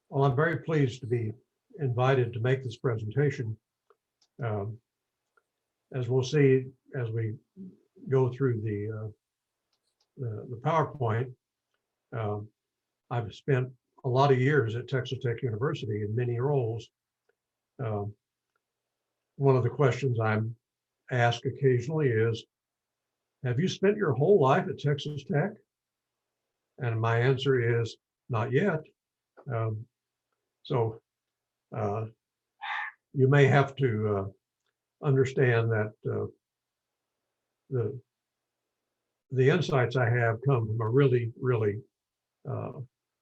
Well, I'm very pleased to be invited to make this presentation. Um, as we'll see as we go through the PowerPoint, uh, I've spent a lot of years at Texas Tech University in many roles. Uh, One of the questions I'm asked occasionally is, have you spent your whole life at Texas Tech? And my answer is, not yet. Um, so uh, you may have to understand that the the insights I have come from a really uh,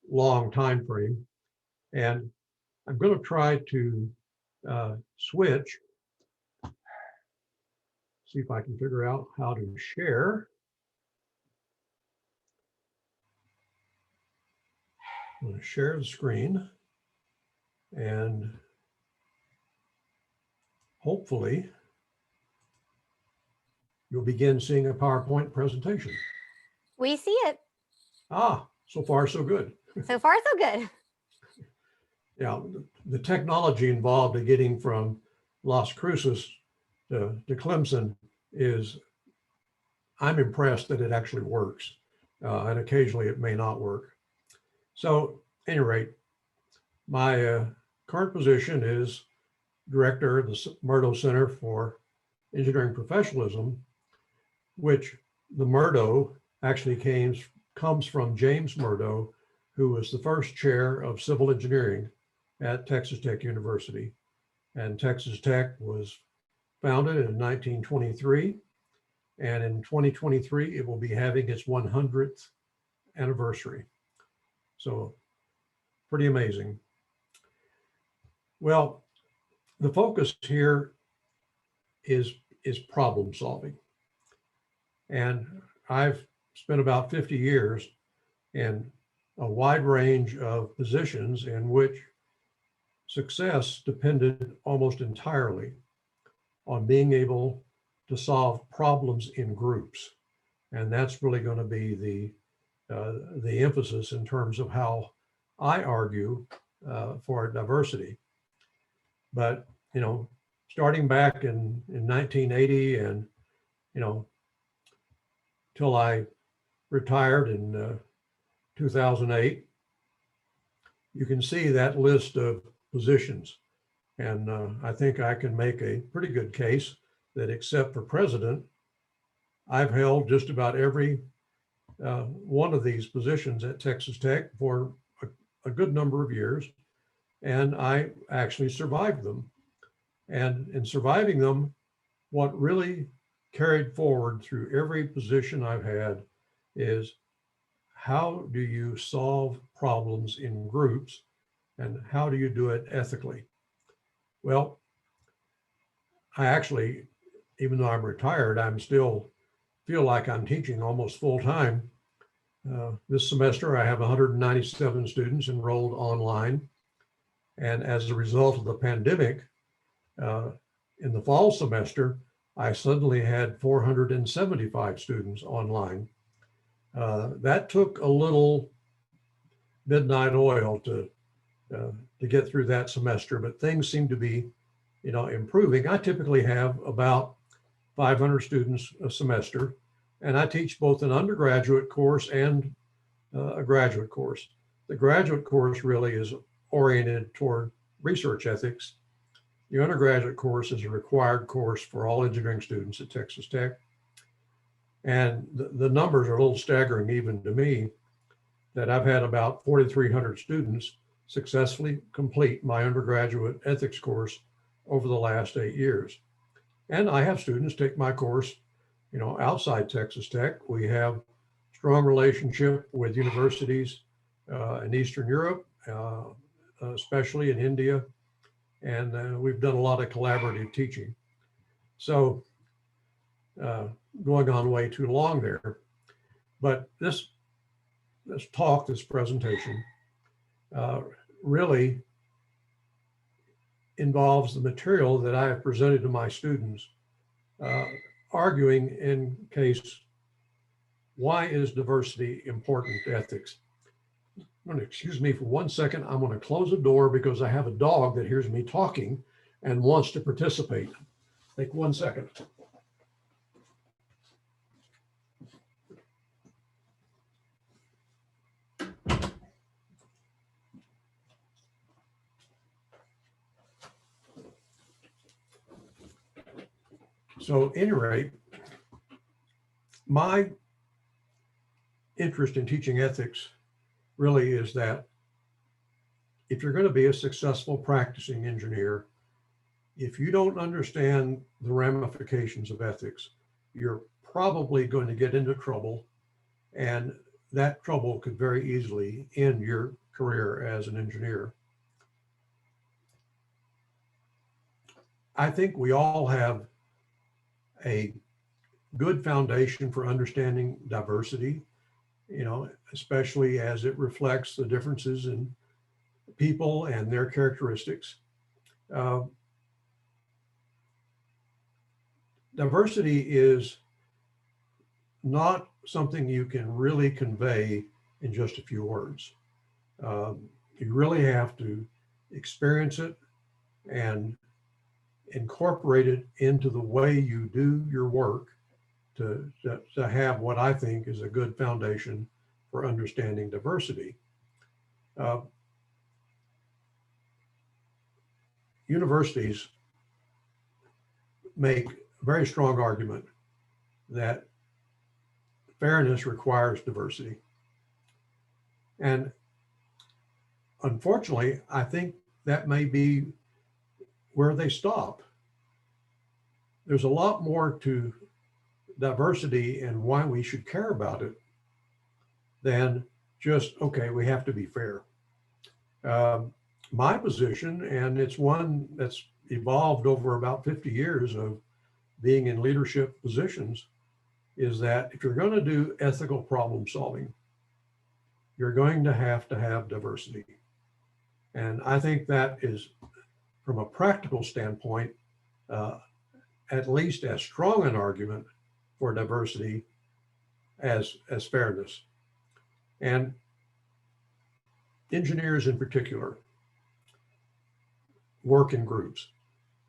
long time frame, and I'm going to try to switch. See if I can figure out how to share. I'm going to share the screen, and hopefully you'll begin seeing a PowerPoint presentation. We see it. Ah, so far so good. So far so good. Yeah, the technology involved in getting from Las Cruces to Clemson is, I'm impressed that it actually works, and occasionally it may not work. So at any rate, my current position is director of the Murdough Center for Engineering Professionalism, which the Murdough actually comes from James Murdough, who was the first chair of civil engineering at Texas Tech University. And Texas Tech was founded in 1923. And in 2023, it will be having its 100th anniversary. So pretty amazing. Well, the focus here is problem solving. And I've spent about 50 years in a wide range of positions in which success depended almost entirely on being able to solve problems in groups. And that's really going to be the emphasis in terms of how I argue for diversity. But, you know, starting back in 1980 and, you know, till I retired in 2008, you can see that list of positions. And I think I can make a pretty good case that except for president, I've held just about every one of these positions at Texas Tech for a good number of years. And I actually survived them. And in surviving them, what really carried forward through every position I've had is, how do you solve problems in groups and how do you do it ethically? Well, I actually, even though I'm retired, I'm still feel like I'm teaching almost full time. This semester, I have 197 students enrolled online. And as a result of the pandemic, in the fall semester, I suddenly had 475 students online. That took a little midnight oil to get through that semester, but things seem to be, you know, improving. I typically have about 500 students a semester, and I teach both an undergraduate course and a graduate course. The graduate course really is oriented toward research ethics. The undergraduate course is a required course for all engineering students at Texas Tech. And the numbers are a little staggering even to me, that I've had about 4,300 students successfully complete my undergraduate ethics course over the last 8 years. And I have students take my course, you know, outside Texas Tech. We have strong relationship with universities in Eastern Europe, especially in India. And we've done a lot of collaborative teaching. So going on way too long there. But this talk, this presentation, really involves the material that I have presented to my students, arguing in case, why is diversity important to ethics? going to excuse me for 1 second. I'm going to close the door because I have a dog that hears me talking and wants to participate. Take 1 second. So at any rate, my interest in teaching ethics really is that if you're going to be a successful practicing engineer, if you don't understand the ramifications of ethics, you're probably going to get into trouble, and that trouble could very easily end your career as an engineer. I think we all have a good foundation for understanding diversity, especially as it reflects the differences in people and their characteristics. Diversity is not something you can really convey in just a few words. You really have to experience it and incorporate it into the way you do your work to have what I think is a good foundation for understanding diversity. Universities make a very strong argument that fairness requires diversity. And unfortunately, I think that may be where they stop. There's a lot more to diversity and why we should care about it than just, okay, we have to be fair. My position, and it's one that's evolved over about 50 years of being in leadership positions, is that if you're going to do ethical problem solving, you're going to have diversity. And I think that is, from a practical standpoint, at least as strong an argument for diversity as fairness. And engineers in particular work in groups.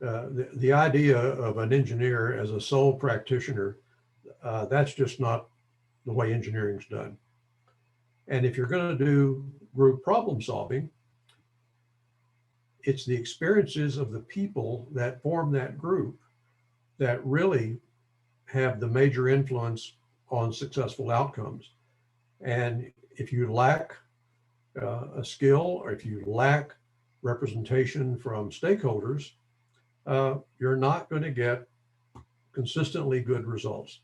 The idea of an engineer as a sole practitioner, that's just not the way engineering is done. And if you're going to do group problem solving, it's the experiences of the people that form that group that really have the major influence on successful outcomes. And if you lack a skill, or if you lack representation from stakeholders, you're not going to get consistently good results.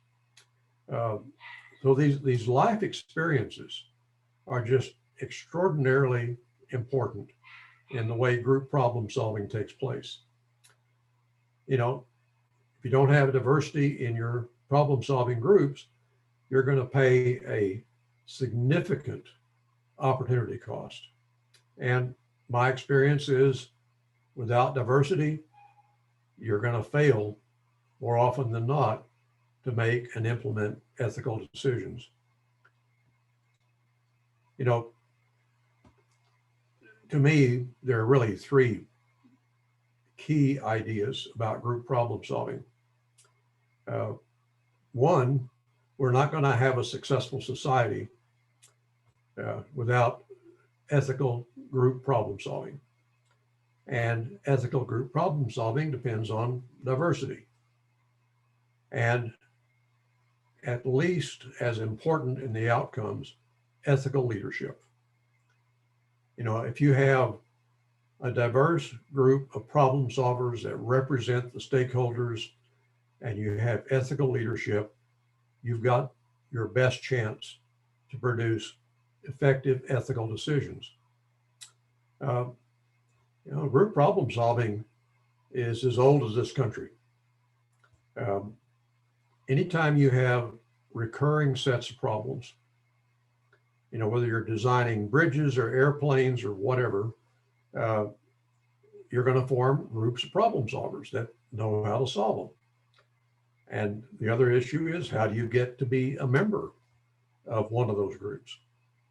So these life experiences are just extraordinarily important in the way group problem solving takes place. If you don't have diversity in your problem solving groups, you're going to pay a significant opportunity cost. And my experience is, without diversity, you're going to fail more often than not to make and implement ethical decisions. To me, there are really three key ideas about group problem solving. One, we're not going to have a successful society without ethical group problem solving. And ethical group problem solving depends on diversity. And at least as important in the outcomes, ethical leadership. If you have a diverse group of problem solvers that represent the stakeholders and you have ethical leadership, you've got your best chance to produce effective ethical decisions. Group problem solving is as old as this country. Anytime you have recurring sets of problems, whether you're designing bridges or airplanes or whatever, you're going to form groups of problem solvers that know how to solve them. And the other issue is, how do you get to be a member of one of those groups?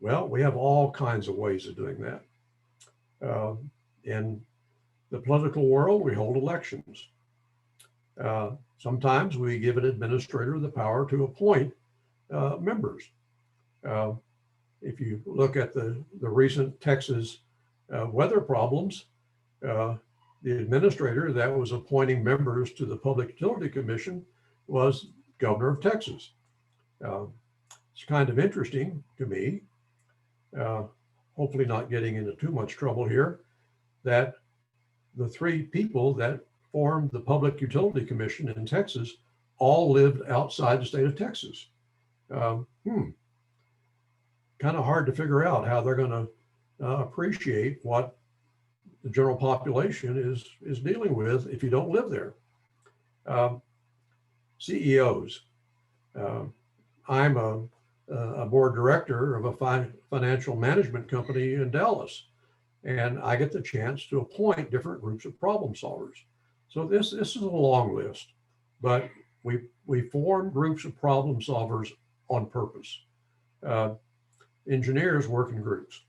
Well, we have all kinds of ways of doing that. In the political world, we hold elections. Sometimes we give an administrator the power to appoint members. Uh, if you look at the recent Texas weather problems, the administrator that was appointing members to the Public Utility Commission was governor of Texas. It's kind of interesting to me, hopefully not getting into too much trouble here, that the three people that formed the Public Utility Commission in Texas all lived outside the state of Texas. Kind of hard to figure out how they're going to appreciate what the general population is dealing with if you don't live there. CEOs. I'm a board director of a financial management company in Dallas, and I get the chance to appoint different groups of problem solvers. So this is a long list, but we form groups of problem solvers on purpose. Engineers work in groups.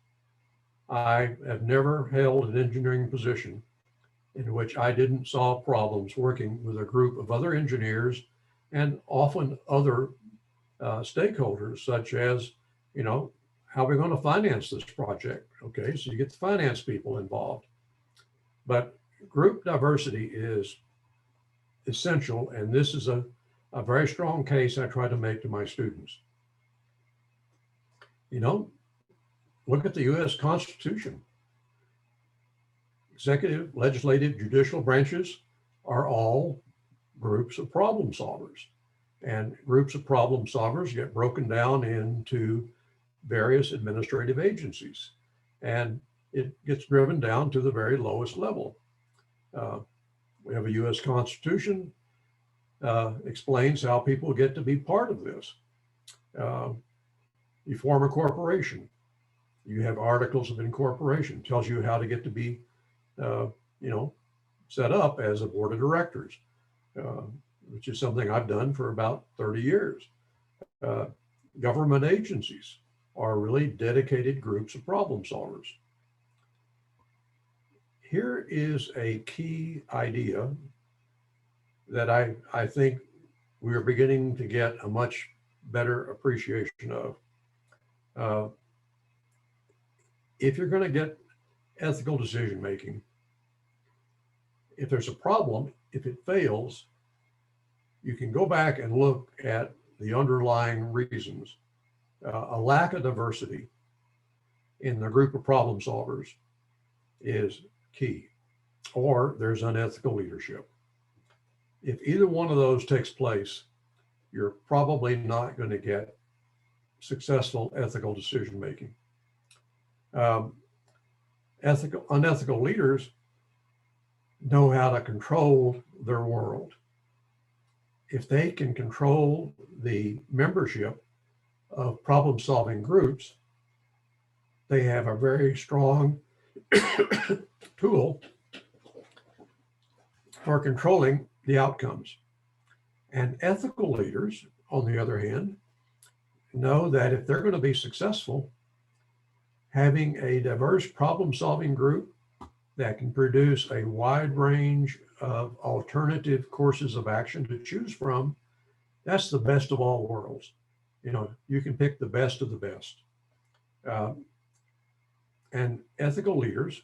I have never held an engineering position in which I didn't solve problems working with a group of other engineers and often other stakeholders, such as, how are we going to finance this project? Okay, so you get the finance people involved. But group diversity is essential, and this is a very strong case I try to make to my students. Look at the US Constitution. Executive, legislative, judicial branches are all groups of problem solvers. And groups of problem solvers get broken down into various administrative agencies. And it gets driven down to the very lowest level. We have a US Constitution, explains how people get to be part of this. You form a corporation. You have articles of incorporation, tells you how to get to be, set up as a board of directors, which is something I've done for about 30 years. Government agencies are really dedicated groups of problem solvers. Here is a key idea that I think we are beginning to get a much better appreciation of. If you're going to get ethical decision making, if there's a problem, if it fails, you can go back and look at the underlying reasons. A lack of diversity in the group of problem solvers is key, or there's unethical leadership. If either one of those takes place, you're probably not going to get successful ethical decision making. Unethical leaders know how to control their world. If they can control the membership of problem-solving groups, they have a very strong tool for controlling the outcomes. And ethical leaders, on the other hand, know that if they're going to be successful, having a diverse problem-solving group that can produce a wide range of alternative courses of action to choose from, that's the best of all worlds. You can pick the best of the best. And ethical leaders,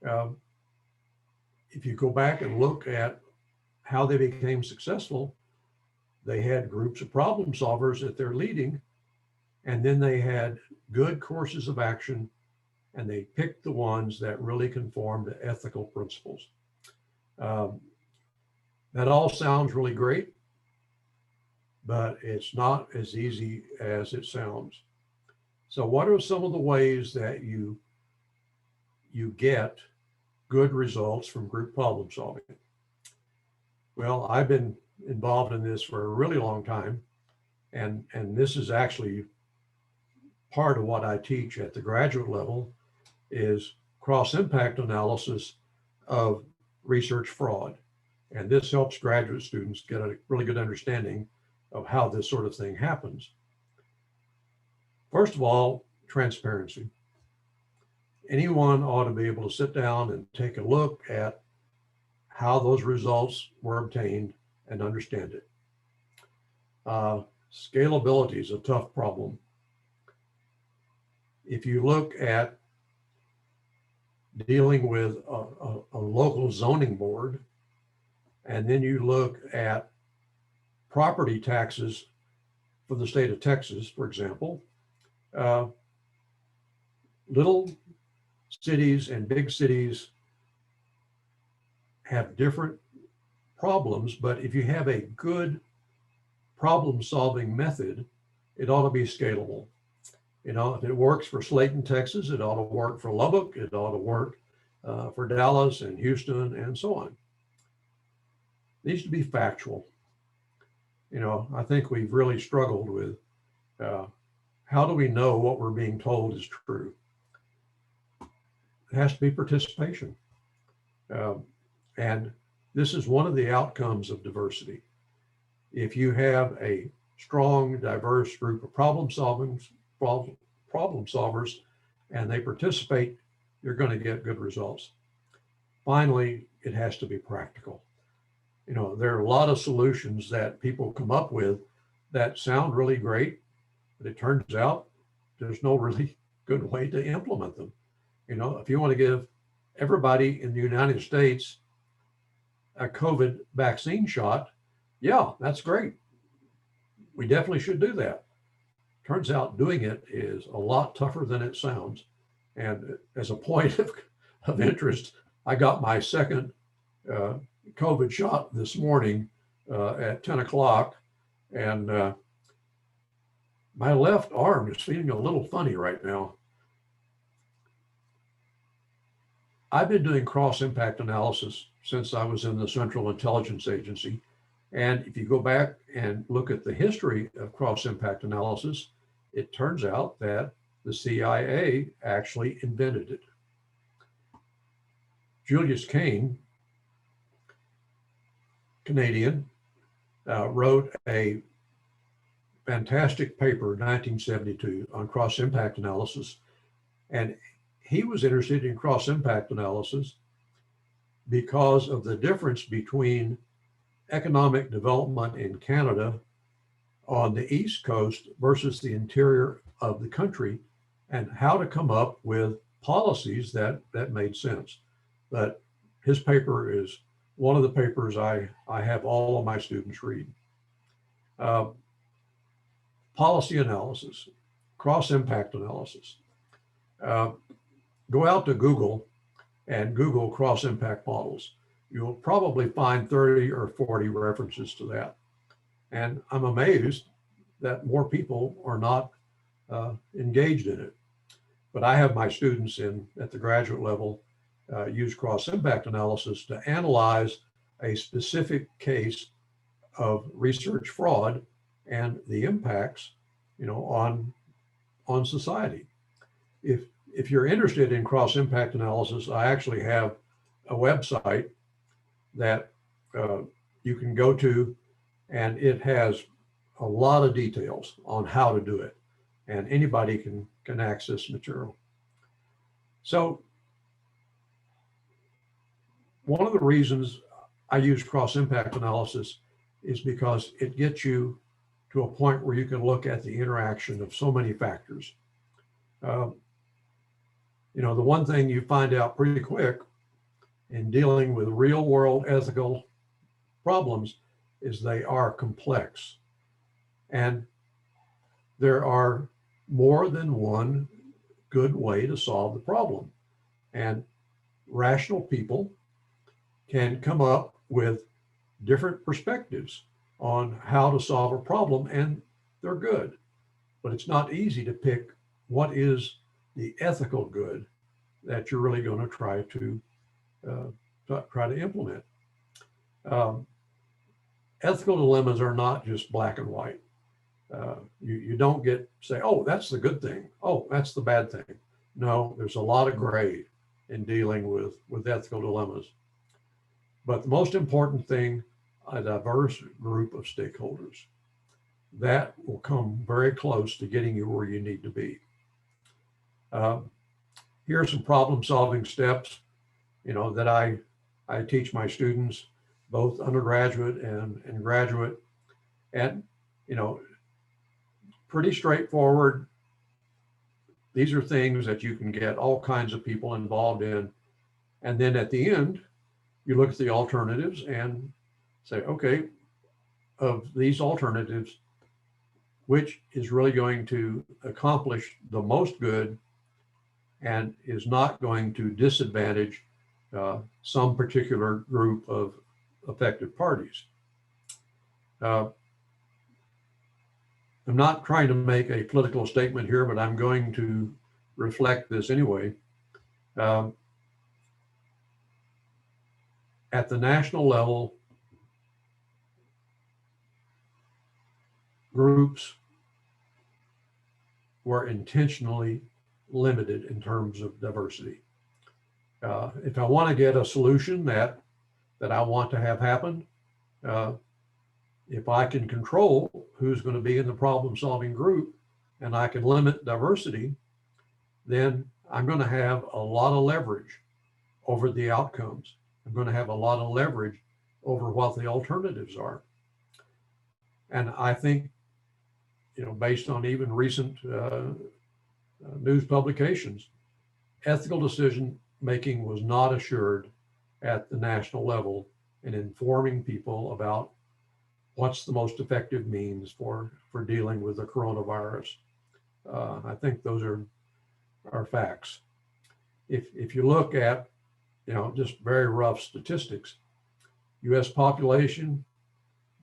if you go back and look at how they became successful, they had groups of problem solvers that they're leading, and then they had good courses of action, and they picked the ones that really conform to ethical principles. That all sounds really great, but it's not as easy as it sounds. So what are some of the ways that you get good results from group problem solving? Well, I've been involved in this for a really long time, and this is actually part of what I teach at the graduate level is cross-impact analysis of research fraud. And this helps graduate students get a really good understanding of how this sort of thing happens. First of all, transparency. Anyone ought to be able to sit down and take a look at how those results were obtained and understand it. Scalability is a tough problem. If you look at dealing with a local zoning board, and then you look at property taxes for the state of Texas, for example, little cities and big cities have different problems, but if you have a good problem-solving method, it ought to be scalable. You know, if it works for Slayton, Texas, it ought to work for Lubbock, it ought to work for Dallas and Houston and so on. It needs to be factual. You know, I think we've really struggled with how do we know what we're being told is true? It has to be participation. And this is one of the outcomes of diversity. If you have a strong, diverse group of problem solvers, and they participate, you're going to get good results. Finally, it has to be practical. You know, there are a lot of solutions that people come up with that sound really great, but it turns out there's no really good way to implement them. You know, if you want to give everybody in the United States a COVID vaccine shot, yeah, that's great. We definitely should do that. Turns out doing it is a lot tougher than it sounds. And as a point of interest, I got my second COVID shot this morning at 10 o'clock, and my left arm is feeling a little funny right now. I've been doing cross-impact analysis since I was in the Central Intelligence Agency. And if you go back and look at the history of cross-impact analysis, it turns out that the CIA actually invented it. Julius Cain, Canadian, wrote a fantastic paper in 1972 on cross-impact analysis. And he was interested in cross-impact analysis because of the difference between economic development in Canada on the East Coast versus the interior of the country, and how to come up with policies that made sense. But his paper is one of the papers I have all of my students read. Policy analysis, cross-impact analysis. Go out to Google and Google cross-impact models. You'll probably find 30 or 40 references to that. And I'm amazed that more people are not engaged in it. But I have my students at the graduate level use cross-impact analysis to analyze a specific case of research fraud and the impacts, you know, on society. If you're interested in cross-impact analysis, I actually have a website that you can go to, and it has a lot of details on how to do it, and anybody can access material. So one of the reasons I use cross-impact analysis is because it gets you to a point where you can look at the interaction of so many factors. You know, the one thing you find out pretty quick in dealing with real world ethical problems is they are complex. And there are more than one good way to solve the problem. And rational people can come up with different perspectives on how to solve a problem, and they're good. But it's not easy to pick what is the ethical good that you're really going to try to implement. Ethical dilemmas are not just black and white. You don't say, oh, that's the good thing. Oh, that's the bad thing. No, there's a lot of gray in dealing with ethical dilemmas. But the most important thing, a diverse group of stakeholders. That will come very close to getting you where you need to be. Uh, Here are some problem-solving steps, that I teach my students, both undergraduate and graduate, and pretty straightforward. These are things that you can get all kinds of people involved in, and then at the end, you look at the alternatives and say, okay, of these alternatives, which is really going to accomplish the most good and is not going to disadvantage some particular group of affected parties. I'm not trying to make a political statement here, but I'm going to reflect this anyway. At the national level, groups were intentionally limited in terms of diversity. If I want to get a solution that I want to have happen, if I can control who's going to be in the problem-solving group and I can limit diversity, then I'm going to have a lot of leverage over the outcomes. I'm going to have a lot of leverage over what the alternatives are. And I think, based on even recent news publications, ethical decision making was not assured at the national level in informing people about what's the most effective means for dealing with the coronavirus. I think those are facts. If you look at, just very rough statistics, US population,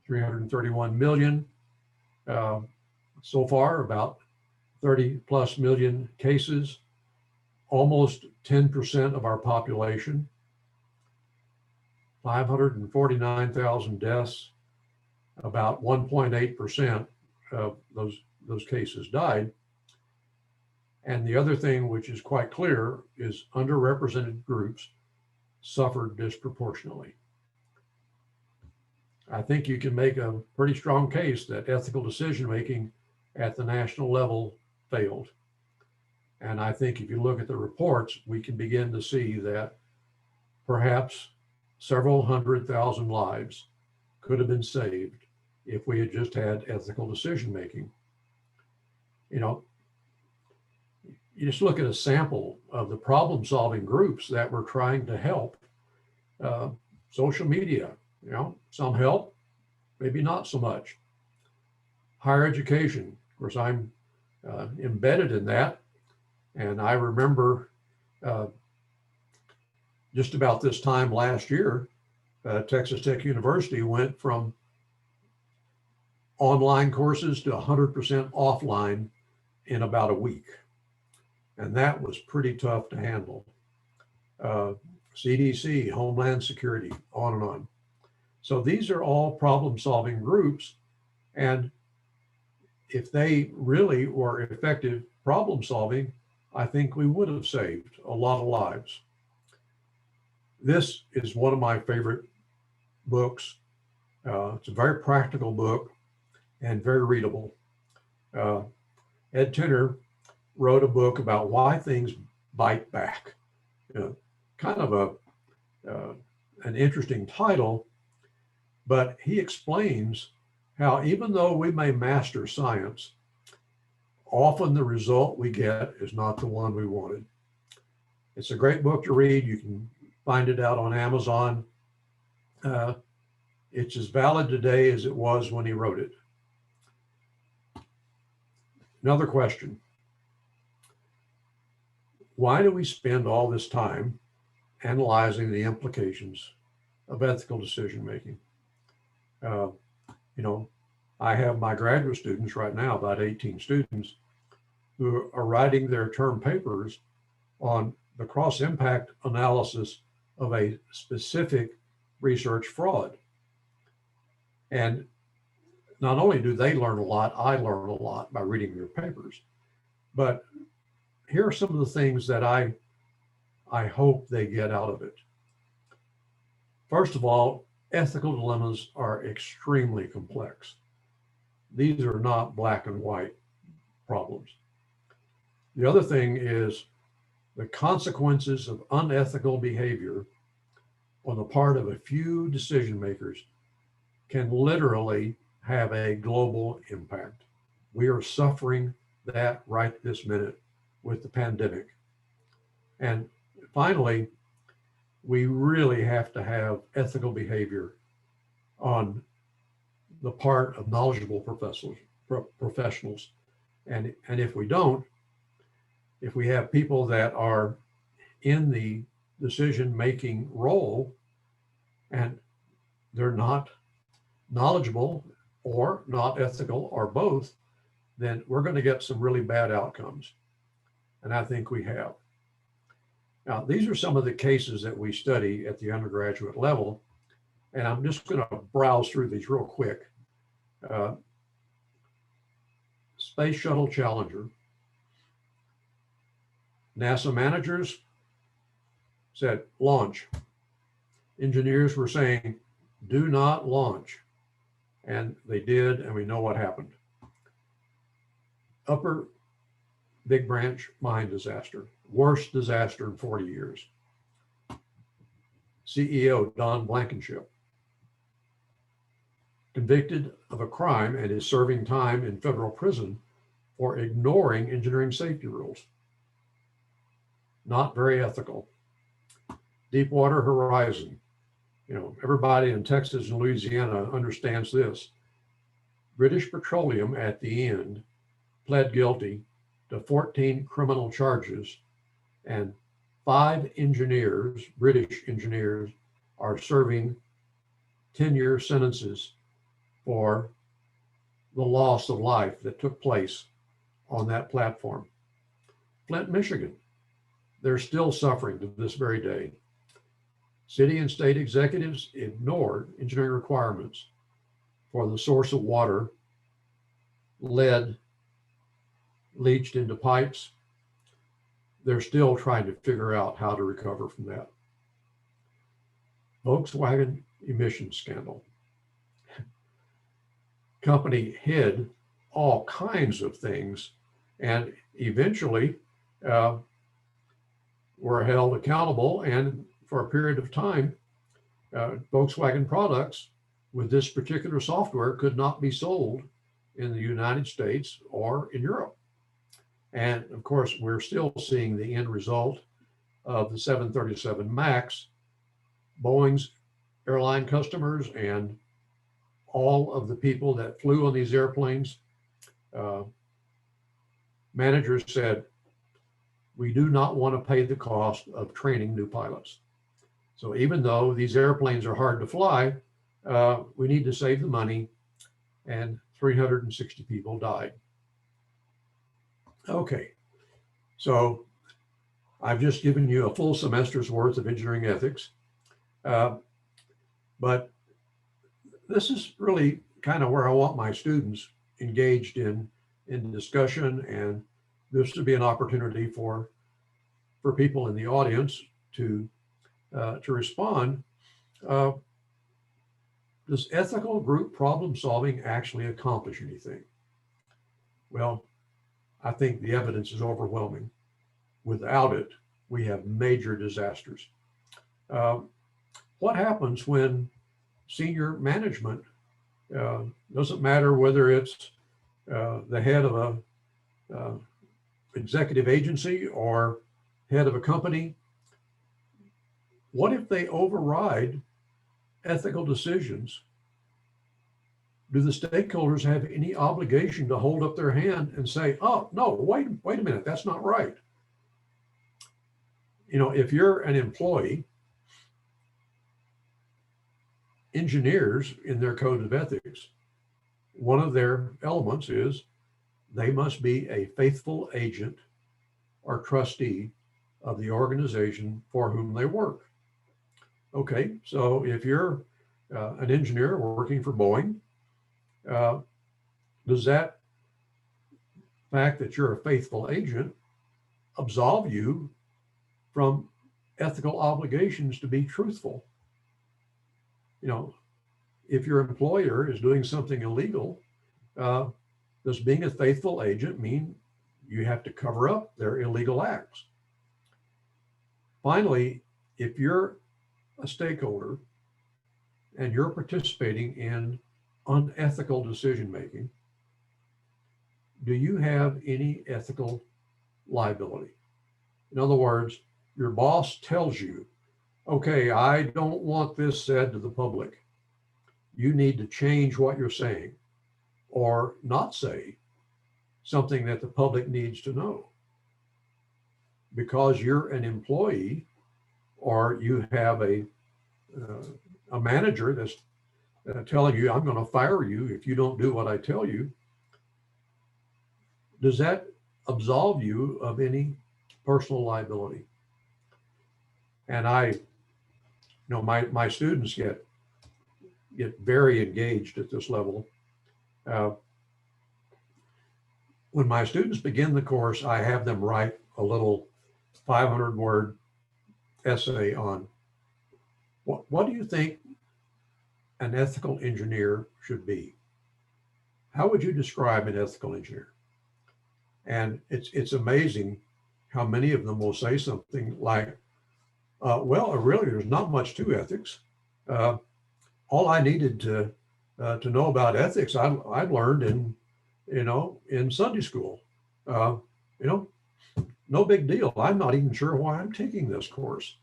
331 million. So far, about 30 plus million cases, almost 10% of our population, 549,000 deaths, about 1.8% of those cases died. And the other thing, which is quite clear, is underrepresented groups suffered disproportionately. I think you can make a pretty strong case that ethical decision-making at the national level failed. And I think if you look at the reports, we can begin to see that perhaps several 100,000 lives could have been saved if we had just had ethical decision-making. You just look at a sample of the problem-solving groups that we're trying to help. Social media, some help, maybe not so much. Higher education, of course, I'm embedded in that. And I remember just about this time last year, Texas Tech University went from online courses to 100% offline in about a week. And that was pretty tough to handle. CDC, Homeland Security, on and on. So these are all problem-solving groups. And if they really were effective problem-solving, I think we would have saved a lot of lives. This is one of my favorite books. It's a very practical book and very readable. Ed Tenner wrote a book about why things bite back. Kind of an interesting title, but he explains how even though we may master science, often the result we get is not the one we wanted. It's a great book to read. You can find it out on Amazon. It's as valid today as it was when he wrote it. Another question. Why do we spend all this time analyzing the implications of ethical decision-making? I have my graduate students right now, about 18 students, who are writing their term papers on the cross-impact analysis of a specific research fraud. And not only do they learn a lot, I learn a lot by reading their papers. But here are some of the things that I hope they get out of it. First of all, ethical dilemmas are extremely complex. These are not black and white problems. The other thing is the consequences of unethical behavior on the part of a few decision makers can literally have a global impact. We are suffering that right this minute with the pandemic. And finally, we really have to have ethical behavior on the part of knowledgeable professionals. And if we don't, if we have people that are in the decision-making role and they're not knowledgeable or not ethical or both, then we're going to get some really bad outcomes. And I think we have. Now, these are some of the cases that we study at the undergraduate level, and I'm just going to browse through these real quick. Space Shuttle Challenger. NASA managers said, launch. Engineers were saying, do not launch. And they did, and we know what happened. Upper Big Branch mine disaster, worst disaster in 40 years. CEO Don Blankenship, convicted of a crime and is serving time in federal prison for ignoring engineering safety rules. Not very ethical. Deepwater Horizon. You know, everybody in Texas and Louisiana understands this. British Petroleum at the end pled guilty to 14 criminal charges, and 5 engineers, British engineers, are serving 10-year sentences for the loss of life that took place on that platform. Flint, Michigan, they're still suffering to this very day. City and state executives ignored engineering requirements for the source of water, lead leached into pipes. They're still trying to figure out how to recover from that. Volkswagen emissions scandal. Company hid all kinds of things and eventually were held accountable, and for a period of time, Volkswagen products with this particular software could not be sold in the United States or in Europe. And of course, we're still seeing the end result of the 737 MAX. Boeing's airline customers and all of the people that flew on these airplanes, managers said, we do not want to pay the cost of training new pilots. So even though these airplanes are hard to fly, we need to save the money, and 360 people died. Okay, so I've just given you a full semester's worth of engineering ethics, but this is really kind of where I want my students engaged in discussion, and this would be an opportunity for people in the audience to respond. Does ethical group problem solving actually accomplish anything? Well, I think the evidence is overwhelming. Without it, we have major disasters. What happens when senior management, doesn't matter whether it's the head of a executive agency or head of a company, what if they override ethical decisions? Do the stakeholders have any obligation to hold up their hand and say, oh, no, wait a minute, that's not right? You know, if you're an employee, engineers in their code of ethics, one of their elements is they must be a faithful agent or trustee of the organization for whom they work. Okay, so if you're an engineer working for Boeing, does that fact that you're a faithful agent absolve you from ethical obligations to be truthful? You know, if your employer is doing something illegal, does being a faithful agent mean you have to cover up their illegal acts. Finally, if you're a stakeholder and you're participating in unethical decision-making, do you have any ethical liability? In other words, your boss tells you, okay, I don't want this said to the public. You need to change what you're saying or not say something that the public needs to know. Because you're an employee or you have a manager that's telling you, I'm going to fire you if you don't do what I tell you, does that absolve you of any personal liability? And my students get very engaged at this level. When my students begin the course, I have them write a little 500-word essay on what do you think an ethical engineer should be? How would you describe an ethical engineer? And it's amazing how many of them will say something like, well, really, there's not much to ethics. All I needed to know about ethics, I learned in Sunday school. No big deal. I'm not even sure why I'm taking this course.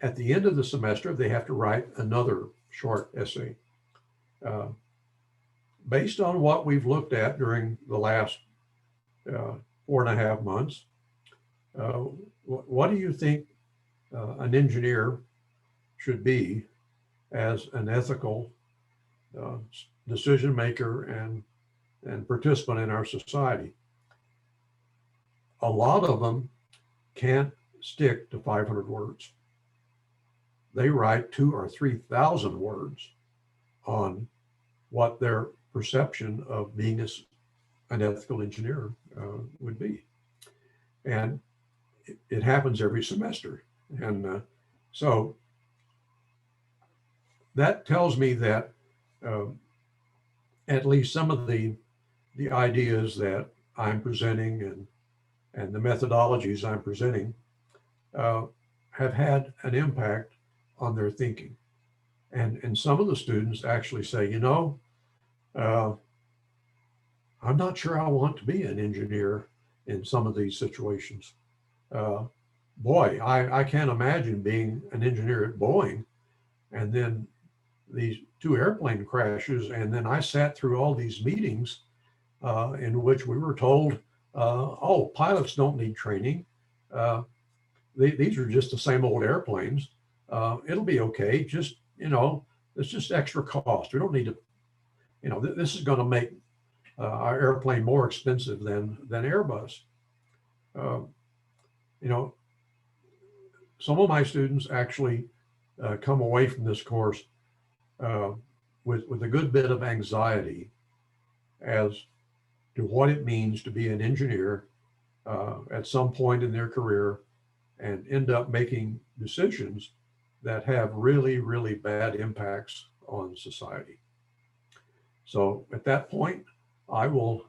At the end of the semester, they have to write another short essay. Based on what we've looked at during the last 4.5 months, what do you think an engineer should be as an ethical decision maker and participant in our society? A lot of them can't stick to 500 words. They write 2,000 or 3,000 words on what their perception of being an ethical engineer would be. And it happens every semester. And so that tells me that at least some of the ideas that I'm presenting and the methodologies I'm presenting have had an impact on their thinking. And some of the students actually say, I'm not sure I want to be an engineer in some of these situations. Boy, I can't imagine being an engineer at Boeing and then these 2 airplane crashes. And then I sat through all these meetings in which we were told, oh, pilots don't need training. These are just the same old airplanes. It'll be okay. Just, it's just extra cost. We don't need to, this is going to make our airplane more expensive than Airbus. Some of my students actually come away from this course with a good bit of anxiety as to what it means to be an engineer at some point in their career and end up making decisions that have really, really bad impacts on society. So at that point, I will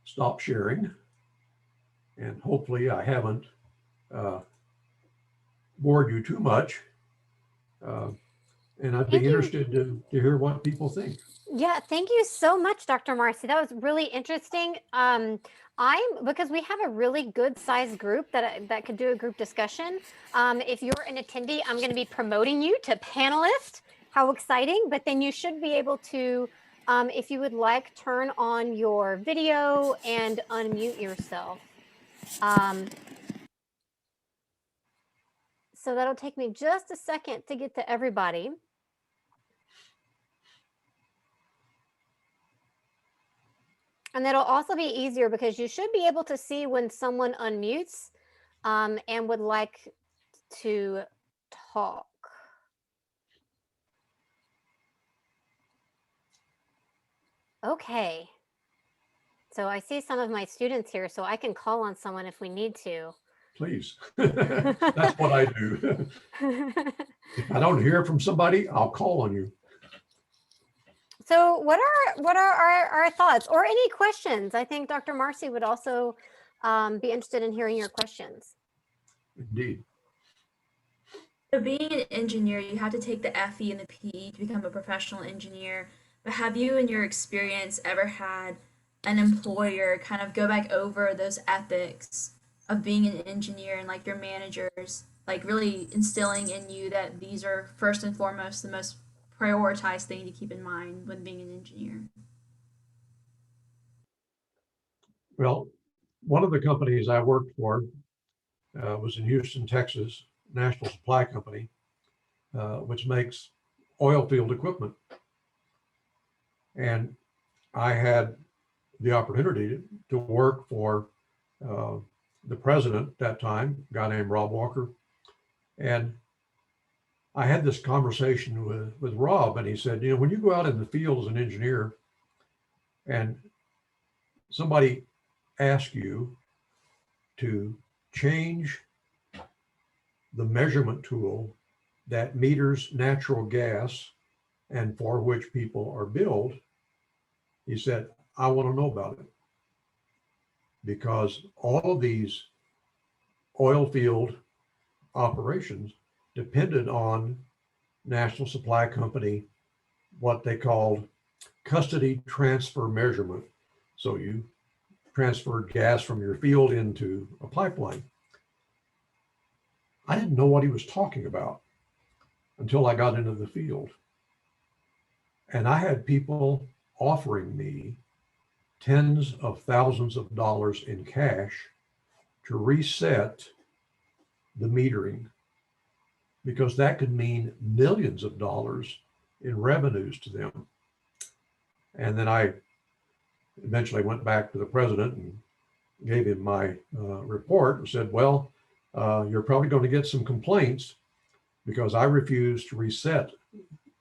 stop sharing, and hopefully I haven't bored you too much. And I'd be interested to hear what people think. Yeah, thank you so much, Dr. Marcy. That was really interesting. Because we have a really good sized group that could do a group discussion. If you're an attendee, I'm going to be promoting you to panelist. How exciting. But then you should be able to, if you would like, turn on your video and unmute yourself. So that'll take me just a second to get to everybody. And that'll also be easier because you should be able to see when someone unmutes and would like to talk. Okay. So I see some of my students here, so I can call on someone if we need to. Please. That's what I do. If I don't hear from somebody, I'll call on you. So what are our thoughts or any questions? I think Dr. Marcy would also be interested in hearing your questions. Indeed. So being an engineer, you have to take the FE and the PE to become a professional engineer. But have you, in your experience, ever had an employer kind of go back over those ethics of being an engineer and like your managers, like really instilling in you that these are first and foremost the most prioritized thing to keep in mind when being an engineer? Well, one of the companies I worked for was in Houston, Texas, National Supply Company, which makes oil field equipment. And I had the opportunity to work for the president at that time, a guy named Rob Walker. And I had this conversation with Rob, and he said, when you go out in the field as an engineer and somebody asks you to change the measurement tool that meters natural gas and for which people are billed, he said, I want to know about it. Because all of these oil field operations depended on National Supply Company, what they called custody transfer measurement. So you transferred gas from your field into a pipeline. I didn't know what he was talking about until I got into the field. And I had people offering me tens of thousands of dollars in cash to reset the metering, because that could mean millions of dollars in revenues to them. And then I eventually went back to the president and gave him my report and said, well, you're probably going to get some complaints because I refused to reset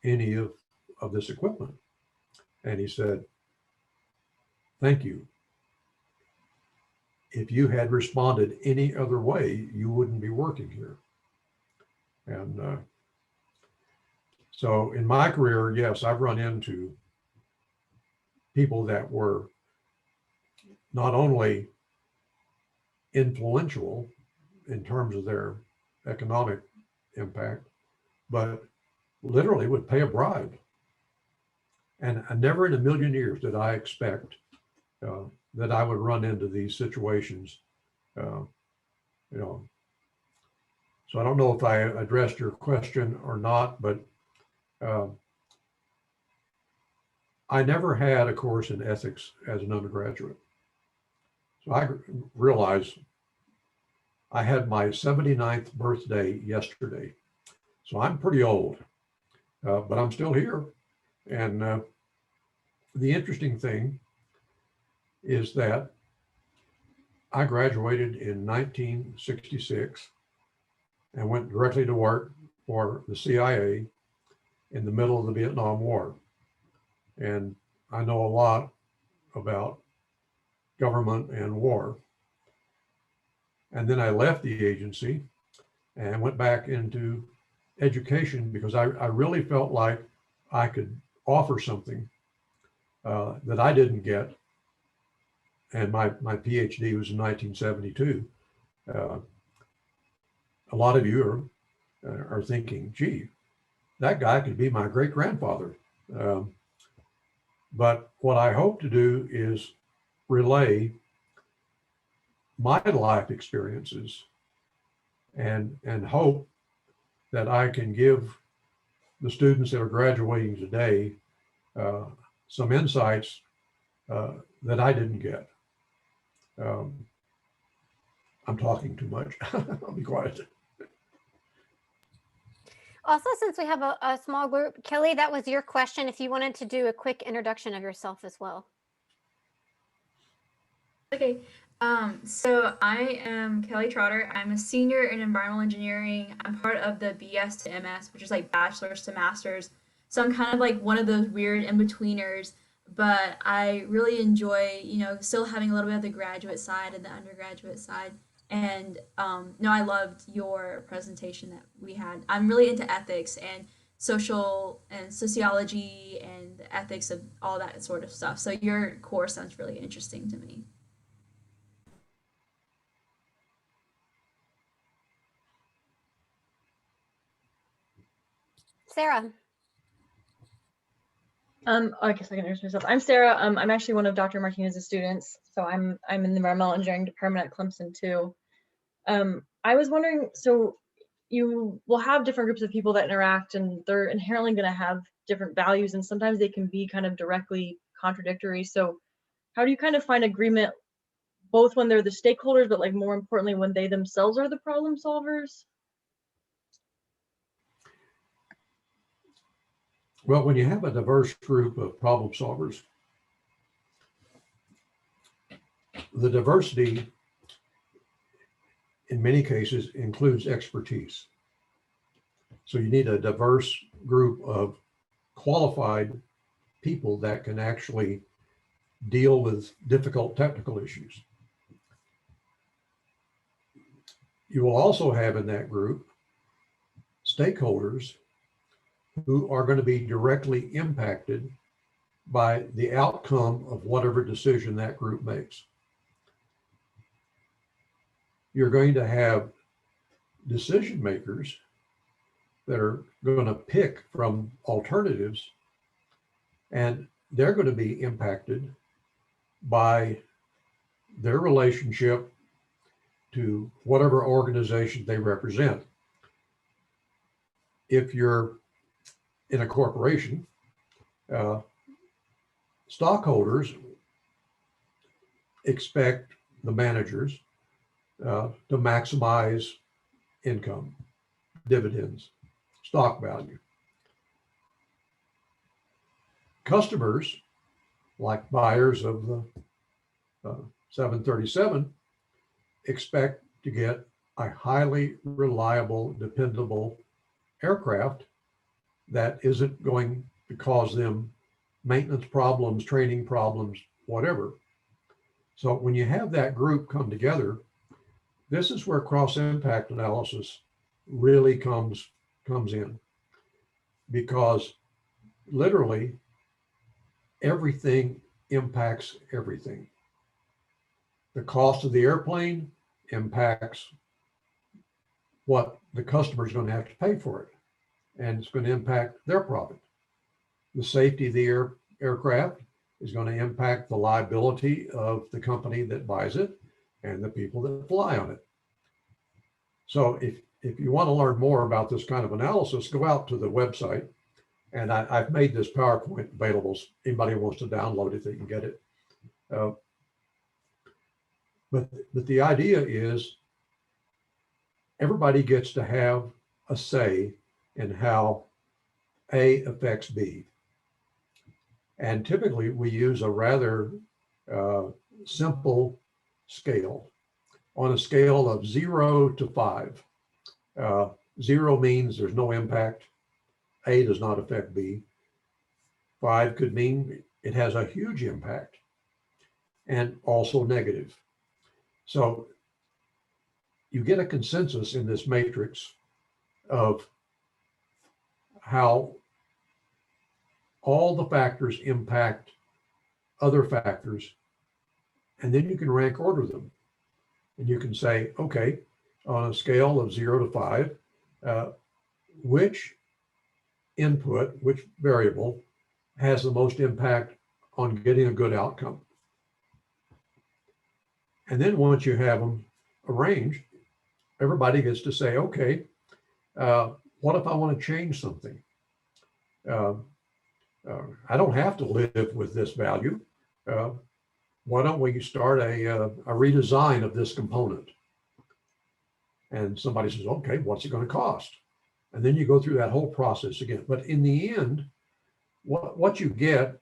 any of this equipment. And he said, thank you. If you had responded any other way, you wouldn't be working here. And so in my career, yes, I've run into people that were not only influential in terms of their economic impact, but literally would pay a bribe. And never in a million years did I expect that I would run into these situations. So I don't know if I addressed your question or not, but I never had a course in ethics as an undergraduate. So I realized I had my 79th birthday yesterday. So I'm pretty old, but I'm still here. And the interesting thing is that I graduated in 1966 and went directly to work for the CIA in the middle of the Vietnam War. And I know a lot about government and war. And then I left the agency and went back into education because I really felt like I could offer something that I didn't get. And my PhD was in 1972. A lot of you are thinking, gee, that guy could be my great grandfather. But what I hope to do is relay my life experiences and hope that I can give the students that are graduating today some insights that I didn't get. I'm talking too much. I'll be quiet. Also, since we have a small group, Kelly, that was your question. If you wanted to do a quick introduction of yourself as well. Okay, so I am Kelly Trotter. I'm a senior in environmental engineering. I'm part of the BS to MS, which is like bachelor's to master's. So I'm kind of like one of those weird in-betweeners, but I really enjoy, still having a little bit of the graduate side and the undergraduate side. And no, I loved your presentation that we had. I'm really into ethics, and social and sociology and the ethics of all that sort of stuff. So your course sounds really interesting to me. Sarah. I guess I can introduce myself. I'm Sarah. I'm actually one of Dr. Martinez's students. So I'm in the environmental engineering department at Clemson too. I was wondering, so you will have different groups of people that interact and they're inherently going to have different values and sometimes they can be kind of directly contradictory. So how do you kind of find agreement both when they're the stakeholders, but like more importantly, when they themselves are the problem solvers? Well, when you have a diverse group of problem solvers, the diversity in many cases includes expertise. So you need a diverse group of qualified people that can actually deal with difficult technical issues. You will also have in that group stakeholders who are going to be directly impacted by the outcome of whatever decision that group makes. You're going to have decision makers that are going to pick from alternatives, and they're going to be impacted by their relationship to whatever organization they represent. If you're in a corporation, stockholders expect the managers to maximize income, dividends, stock value. Customers, like buyers of the 737, expect to get a highly reliable, dependable aircraft that isn't going to cause them maintenance problems, training problems, whatever. So when you have that group come together, this is where cross-impact analysis really comes in, because literally everything impacts everything. The cost of the airplane impacts what the customer is going to have to pay for it, and it's going to impact their profit. The safety of the aircraft is going to impact the liability of the company that buys it and the people that fly on it. So if you want to learn more about this kind of analysis, go out to the website, and I've made this PowerPoint available. So anybody who wants to download it, they can get it. But the idea is everybody gets to have a say in how A affects B. And typically we use a rather simple scale. On a scale of 0 to 5, 0 means there's no impact. A does not affect B. 5 could mean it has a huge impact and also negative. So you get a consensus in this matrix of how all the factors impact other factors, and then you can rank order them. And you can say, okay, on a scale of 0 to 5, which input, which variable has the most impact on getting a good outcome? And then once you have them arranged, everybody gets to say, okay, what if I want to change something? I don't have to live with this value. Why don't we start a redesign of this component? And somebody says, okay, what's it going to cost? And then you go through that whole process again. But in the end, what you get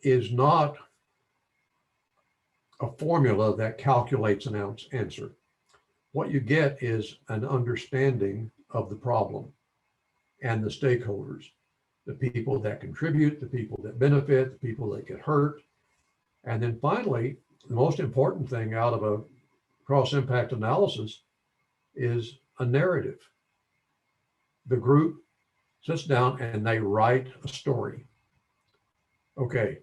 is not a formula that calculates an answer. What you get is an understanding of the problem and the stakeholders, the people that contribute, the people that benefit, the people that get hurt. And then finally, the most important thing out of a cross-impact analysis is a narrative. The group sits down and they write a story. Okay,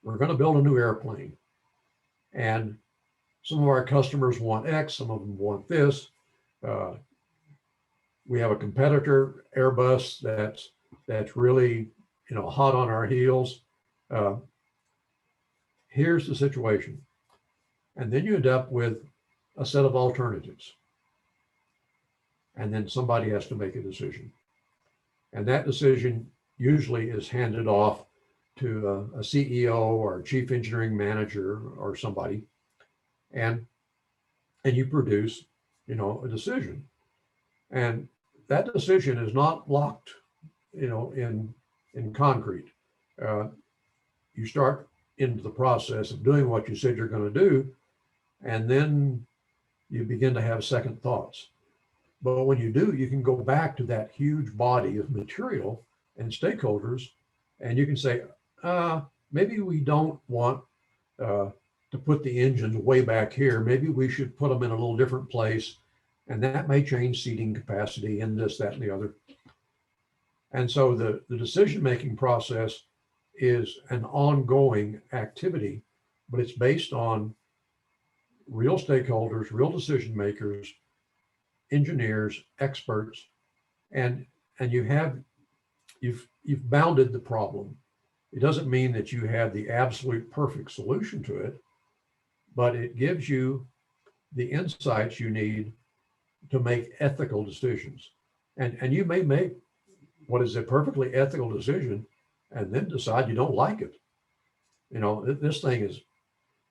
we're going to build a new airplane. And some of our customers want X, some of them want this. We have a competitor, Airbus, that's really, hot on our heels. Here's the situation. And then you end up with a set of alternatives. And then somebody has to make a decision. And that decision usually is handed off to a CEO or a chief engineering manager or somebody. And you produce, a decision. And that decision is not locked, in concrete. You start into the process of doing what you said you're going to do, and then you begin to have second thoughts. But when you do, you can go back to that huge body of material and stakeholders, and you can say, maybe we don't want to put the engines way back here. Maybe we should put them in a little different place. And that may change seating capacity and this, that, and the other. And so the decision-making process is an ongoing activity, but it's based on real stakeholders, real decision makers, engineers, experts, and you've bounded the problem. It doesn't mean that you have the absolute perfect solution to it, but it gives you the insights you need to make ethical decisions. And you may make what is a perfectly ethical decision and then decide you don't like it. This thing is,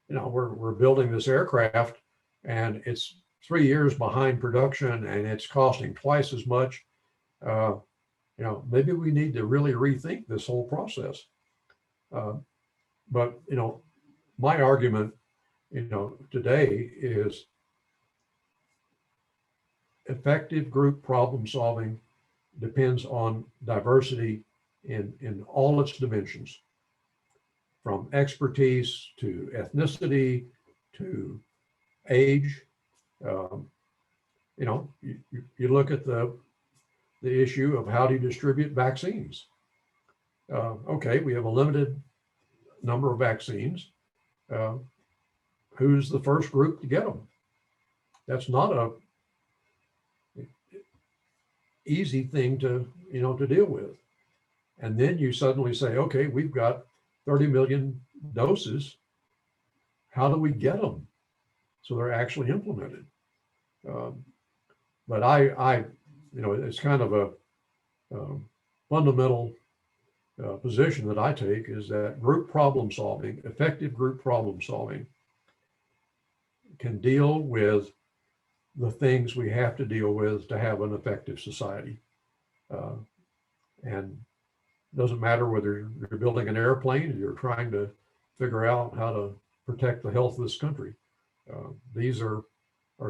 we're building this aircraft and it's 3 years behind production and it's costing twice as much. Maybe we need to really rethink this whole process. But my argument, today is effective group problem solving depends on diversity in all its dimensions, from expertise to ethnicity to age. You look at the issue of how do you distribute vaccines. Okay, we have a limited number of vaccines. Who's the first group to get them? That's not a easy thing to deal with. And then you suddenly say, okay, we've got 30 million doses. How do we get them so they're actually implemented? But it's kind of a fundamental position that I take, is that group problem solving, effective group problem solving, can deal with the things we have to deal with to have an effective society. And it doesn't matter whether you're building an airplane or you're trying to figure out how to protect the health of this country. These are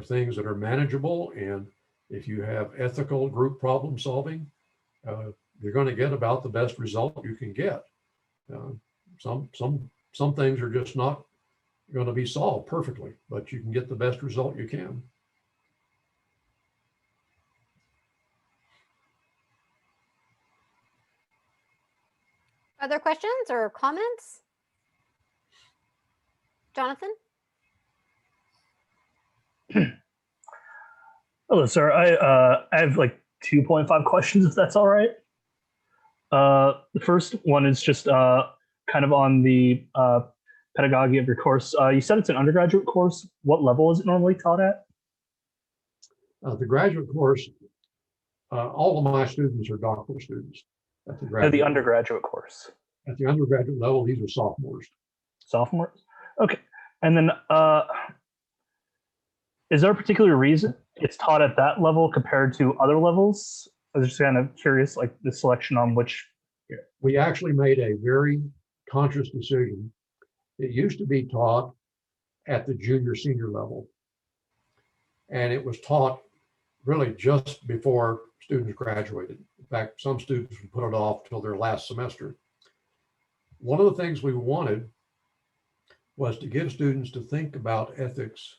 things that are manageable. And if you have ethical group problem solving, you're going to get about the best result you can get. Some things are just not going to be solved perfectly, but you can get the best result you can. Other questions or comments? Jonathan? Hello, sir. I have like 2.5 questions, if that's all right. The first one is just kind of on the pedagogy of your course. You said it's an undergraduate course. What level is it normally taught at? The graduate course, all of my students are doctoral students. At The undergraduate course. At the undergraduate level, these are sophomores. Sophomores? Okay. And then is there a particular reason it's taught at that level compared to other levels? I was just kind of curious, like the selection on which. We actually made a very conscious decision. It used to be taught at the junior senior level. And it was taught really just before students graduated. In fact, some students would put it off till their last semester. One of the things we wanted was to give students to think about ethics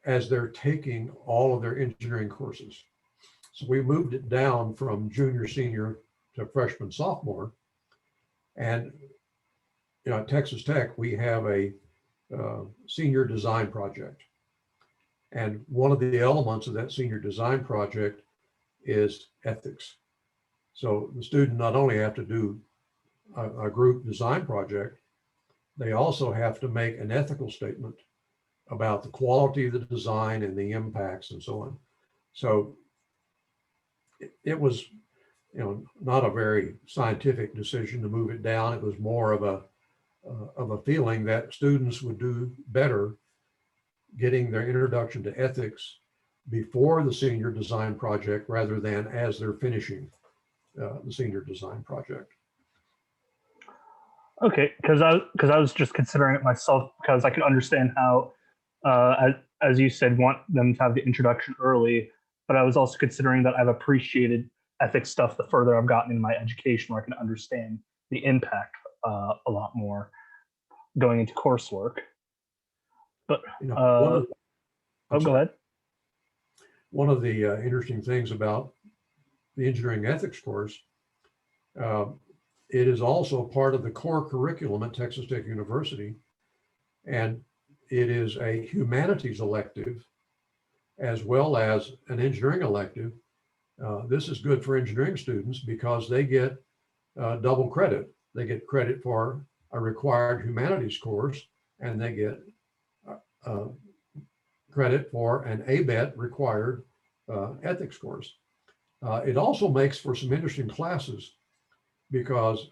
as they're taking all of their engineering courses. So we moved it down from junior, senior to freshman, sophomore. And at Texas Tech, we have a senior design project. And one of the elements of that senior design project is ethics. So the student not only have to do a group design project, they also have to make an ethical statement about the quality of the design and the impacts and so on. So it was, not a very scientific decision to move it down. It was more of a feeling that students would do better getting their introduction to ethics before the senior design project rather than as they're finishing the senior design project. Okay, because I was just considering it myself because I could understand how, as you said, want them to have the introduction early, but I was also considering that I've appreciated ethics stuff the further I've gotten in my education, where I can understand the impact a lot more going into coursework. But Go ahead. One of the interesting things about the engineering ethics course, it is also part of the core curriculum at Texas Tech University, and it is a humanities elective as well as an engineering elective. This is good for engineering students because they get double credit. They get credit for a required humanities course, and they get credit for an ABET required ethics course. It also makes for some interesting classes because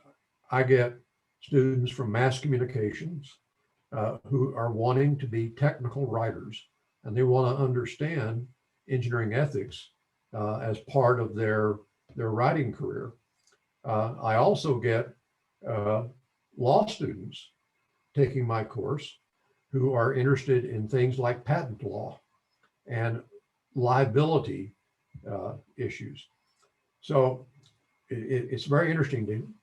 I get students from mass communications who are wanting to be technical writers, and they want to understand engineering ethics as part of their writing career. I also get law students taking my course who are interested in things like patent law and liability issues. So it's very interesting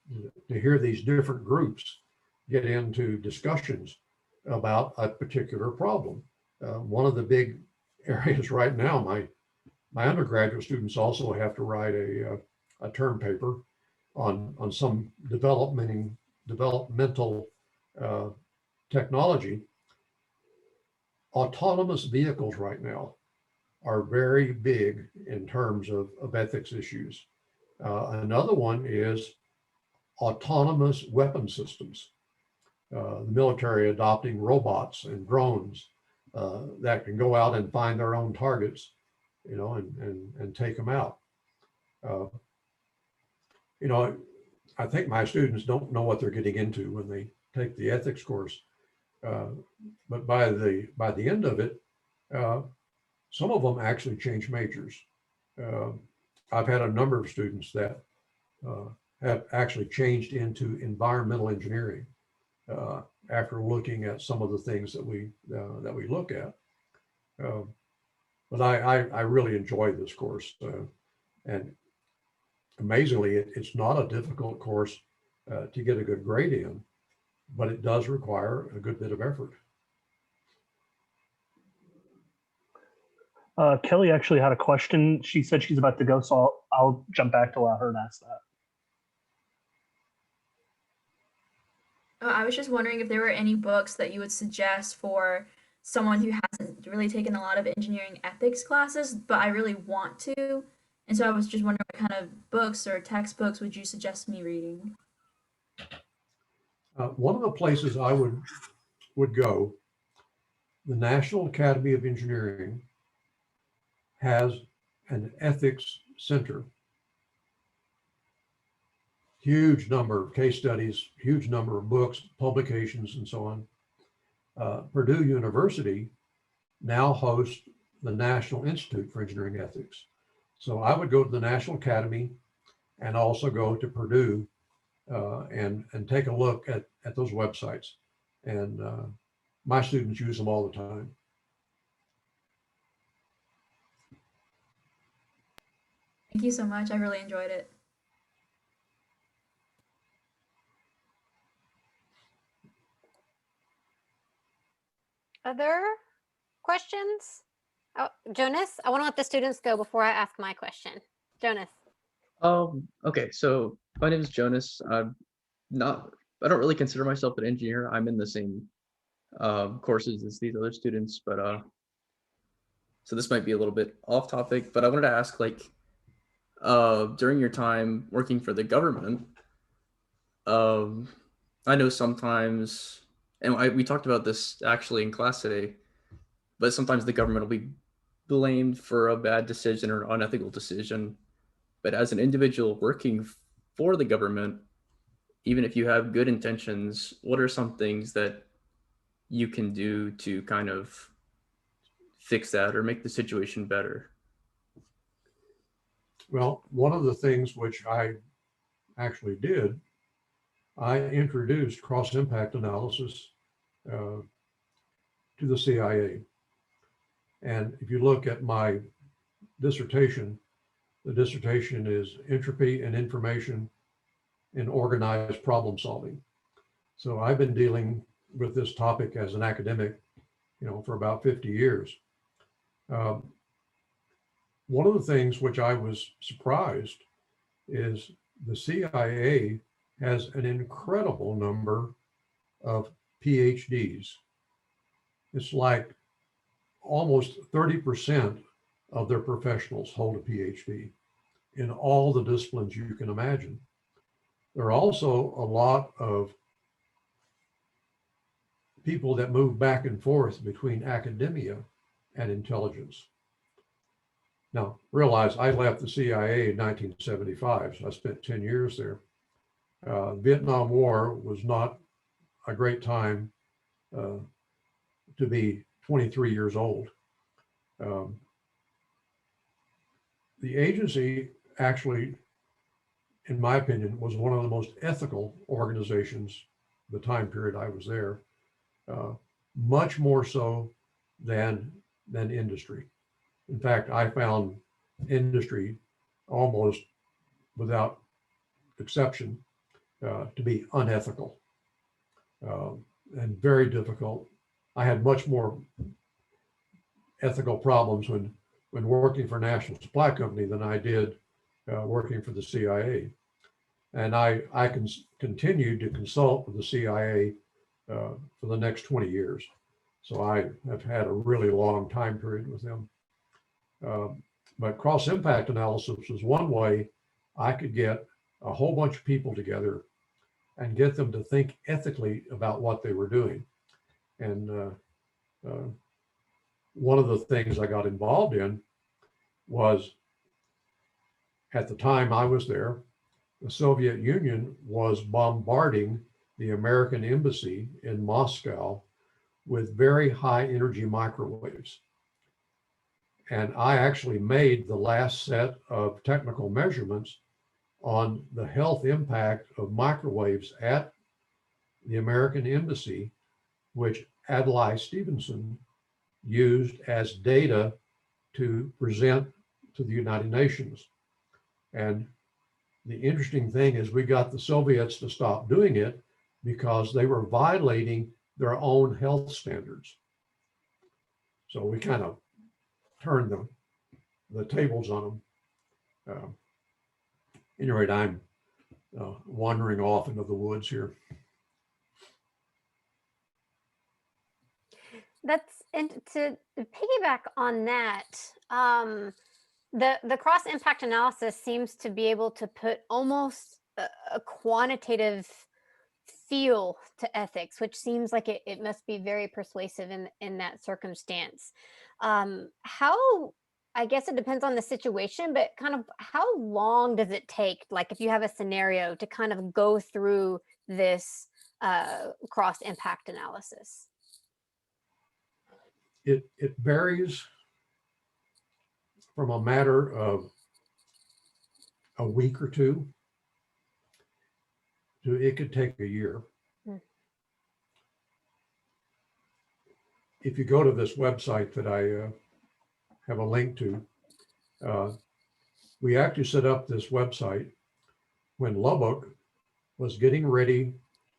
to hear these different groups get into discussions about a particular problem. One of the big areas right now, my undergraduate students also have to write a term paper on some developmental technology. Autonomous vehicles right now are very big in terms of ethics issues. Another one is autonomous weapon systems. The military adopting robots and drones that can go out and find their own targets, and take them out. I think my students don't know what they're getting into when they take the ethics course. But by the end of it, some of them actually change majors. I've had a number of students that have actually changed into environmental engineering after looking at some of the things that we look at. But I really enjoy this course, and amazingly, it's not a difficult course to get a good grade in, but it does require a good bit of effort. Kelly actually had a question. She said she's about to go, so I'll jump back to allow her to ask that. I was just wondering if there were any books that you would suggest for someone who hasn't really taken a lot of engineering ethics classes, but I really want to. And so I was just wondering what kind of books or textbooks would you suggest me reading? One of the places I would go, the National Academy of Engineering has an ethics center. Huge number of case studies, huge number of books, publications, and so on. Purdue University now hosts the National Institute for Engineering Ethics. So I would go to the National Academy and also go to Purdue and take a look at those websites. And my students use them all the time. Thank you so much. I really enjoyed it. Other questions? Oh, Jonas, I want to let the students go before I ask my question. Jonas. Okay, so My name is Jonas. I don't really consider myself an engineer. I'm in the same courses as these other students, but so this might be a little bit off topic, but I wanted to ask, like, during your time working for the government, um, I know sometimes, and we talked about this actually in class today, but sometimes the government will be blamed for a bad decision or unethical decision. But as an individual working for the government, even if you have good intentions, what are some things that you can do to kind of fix that or make the situation better? Well, one of the things which I actually did, I introduced cross-impact analysis to the CIA. And if you look at my dissertation, the dissertation is entropy and information in organized problem solving. So I've been dealing with this topic as an academic, for about 50 years. One of the things which I was surprised is the CIA has an incredible number of PhDs. It's like almost 30% of their professionals hold a PhD in all the disciplines you can imagine. There are also a lot of people that move back and forth between academia and intelligence. Now, realize I left the CIA in 1975, so I spent 10 years there. Vietnam War was not a great time to be 23 years old. The agency actually, in my opinion, was one of the most ethical organizations the time period I was there, much more so than industry. In fact, I found industry almost without exception to be unethical and very difficult. I had much more ethical problems when working for a national supply company than I did working for the CIA. And I can continue to consult with the CIA for the next 20 years. So I have had a really long time period with them. But cross-impact analysis was one way I could get a whole bunch of people together and get them to think ethically about what they were doing. And one of the things I got involved in was, at the time I was there, the Soviet Union was bombarding the American embassy in Moscow with very high energy microwaves. And I actually made the last set of technical measurements on the health impact of microwaves at the American embassy, which Adlai Stevenson used as data to present to the United Nations. And the interesting thing is we got the Soviets to stop doing it because they were violating their own health standards. So we kind of turned the tables on them. Anyway, I'm wandering off into the woods here. And to piggyback on that, the cross impact analysis seems to be able to put almost a quantitative feel to ethics, which seems like it must be very persuasive in that circumstance. How, I guess it depends on the situation, but kind of how long does it take, like if you have a scenario, to kind of go through this cross impact analysis? It varies from a matter of a week or two to it could take a year. If you go to this website that I have a link to, we actually set up this website when Lubbock was getting ready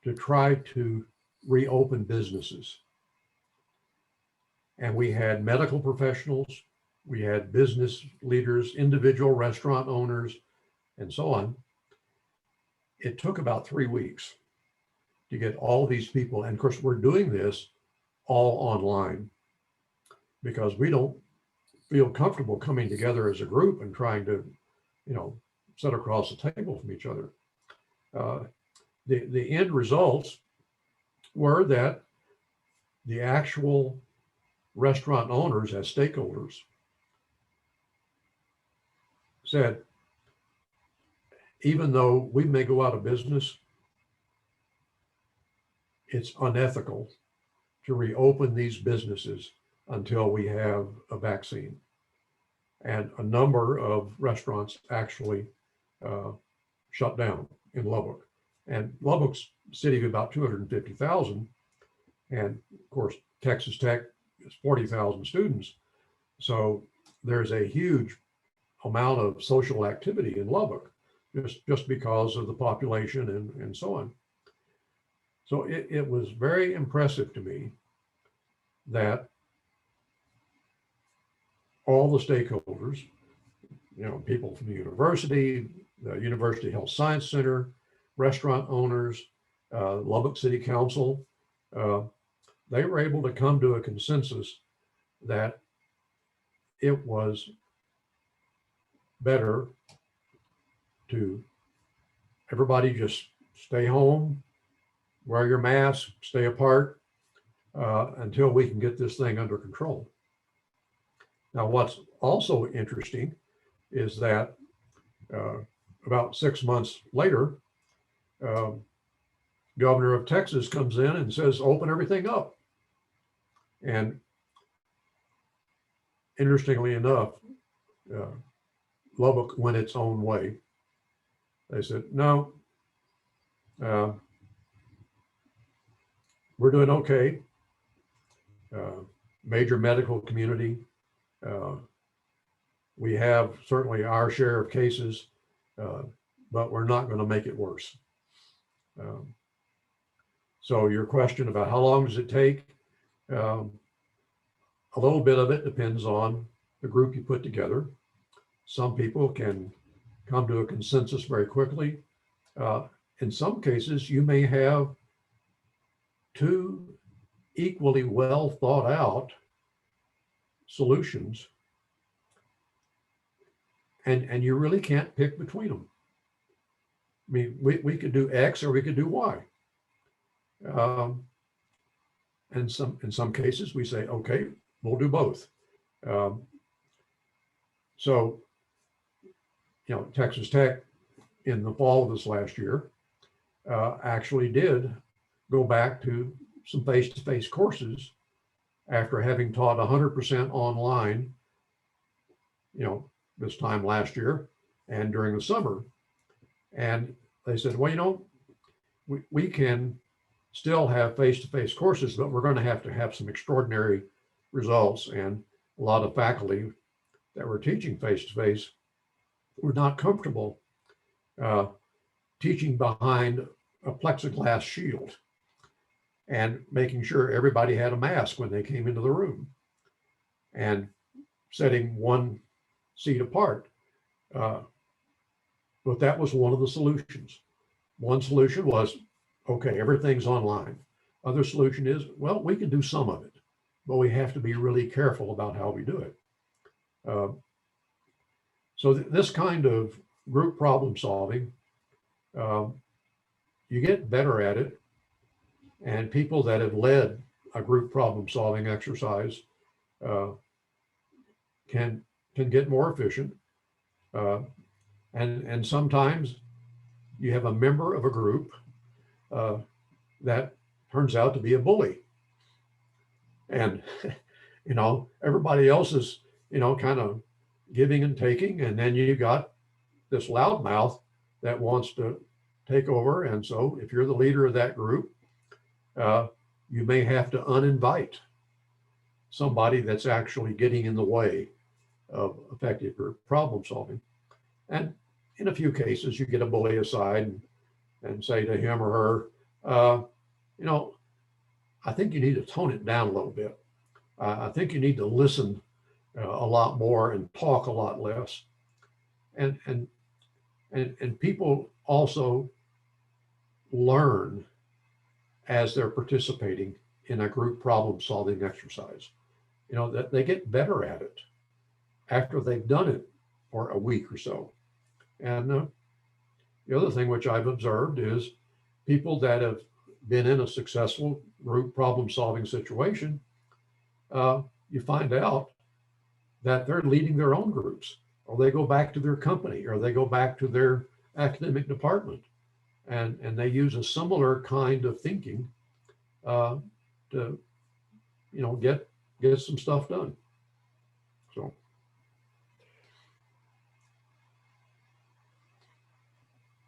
to try to reopen businesses. And we had medical professionals, we had business leaders, individual restaurant owners, and so on. it took about 3 weeks to get all these people. And of course, we're doing this all online because we don't feel comfortable coming together as a group and trying to, sit across the table from each other. The end results were that the actual restaurant owners as stakeholders said, even though we may go out of business, it's unethical to reopen these businesses until we have a vaccine. And a number of restaurants actually shut down in Lubbock. And Lubbock's a city of about 250,000. And of course, Texas Tech is 40,000 students. So there's a huge amount of social activity in Lubbock, just because of the population and so on. So it was very impressive to me that all the stakeholders, people from the University Health Science Center, restaurant owners, Lubbock City Council, they were able to come to a consensus that it was better to everybody just stay home, wear your mask, stay apart until we can get this thing under control. Now, what's also interesting is that about 6 months later, Governor of Texas comes in and says, open everything up. And interestingly enough, Lubbock went its own way. They said, no, we're doing okay. Major medical community. We have certainly our share of cases, but we're not going to make it worse. So your question about how long does it take? A little bit of it depends on the group you put together. Some people can come to a consensus very quickly. In some cases, you may have two equally well thought out solutions, and you really can't pick between them. I mean, we could do X or we could do Y. And in some cases we say, okay, we'll do both. So, Texas Tech in the fall of this last year actually did go back to some face-to-face courses after having taught 100% online, this time last year and during the summer. And they said, well, we can still have face-to-face courses, but we're going to have some extraordinary results. And a lot of faculty that were teaching face-to-face were not comfortable teaching behind a plexiglass shield and making sure everybody had a mask when they came into the room and setting one seat apart. But that was one of the solutions. One solution was, okay, everything's online. Other solution is, well, we can do some of it, but we have to be really careful about how we do it. So this kind of group problem solving, you get better at it, and people that have led a group problem solving exercise can get more efficient. And sometimes you have a member of a group that turns out to be a bully. And, everybody else is, kind of giving and taking. And then you got this loudmouth that wants to take over. And so if you're the leader of that group, you may have to uninvite somebody that's actually getting in the way of effective group problem solving. And in a few cases, you get a bully aside and say to him or her, I think you need to tone it down a little bit. I think you need to listen a lot more and talk a lot less. And people also learn as they're participating in a group problem solving exercise. That they get better at it after they've done it for a week or so. And the other thing which I've observed is people that have been in a successful group problem solving situation, you find out that they're leading their own groups, or they go back to their company, or they go back to their academic department, and they use a similar kind of thinking to get some stuff done. So.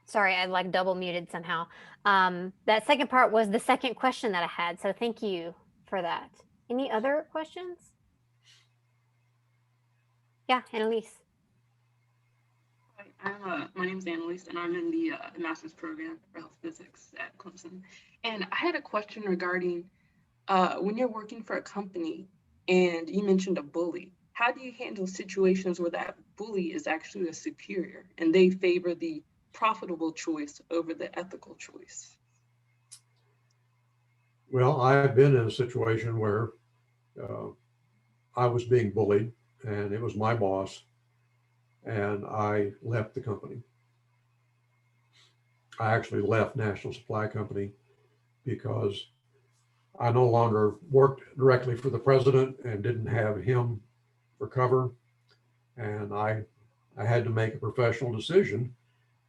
Sorry, I like double muted somehow. That second part was the second question that I had. So thank you for that. Any other questions? Yeah, Annalise. Hi, my name is Annalise, and I'm in the master's program for health physics at Clemson. And I had a question regarding when you're working for a company and you mentioned a bully, how do you handle situations where that bully is actually a superior and they favor the profitable choice over the ethical choice? Well, I've been in a situation where I was being bullied, and it was my boss, and I left the company. I actually left National Supply Company because I no longer worked directly for the president and didn't have him for cover. And I had to make a professional decision.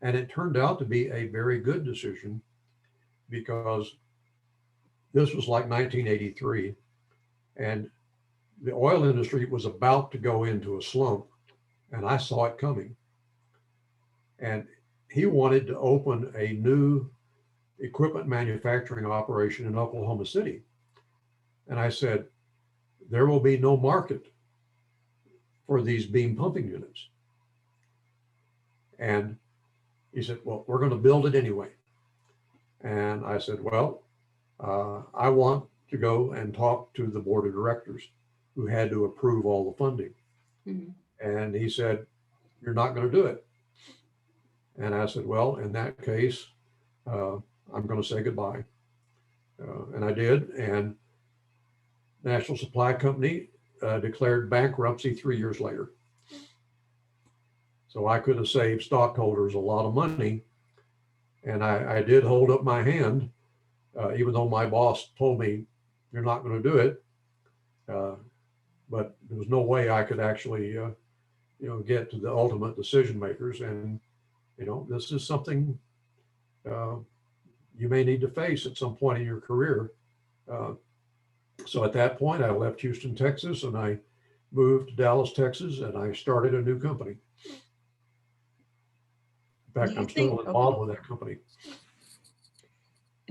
And it turned out to be a very good decision, because this was like 1983, and the oil industry was about to go into a slump, and I saw it coming. And he wanted to open a new equipment manufacturing operation in Oklahoma City. And I said, there will be no market for these beam pumping units. And he said, well, we're going to build it anyway. And I said, well, I want to go and talk to the board of directors who had to approve all the funding. Mm-hmm. And he said, you're not going to do it. And I said, well, in that case, I'm going to say goodbye. And I did. And National Supply Company declared bankruptcy 3 years later. So I could have saved stockholders a lot of money. And I did hold up my hand, even though my boss told me, you're not going to do it. But there was no way I could actually, get to the ultimate decision makers. And, this is something you may need to face at some point in your career. So at that point, I left Houston, Texas, and I moved to Dallas, Texas, and I started a new company. In fact, I'm still involved with that company.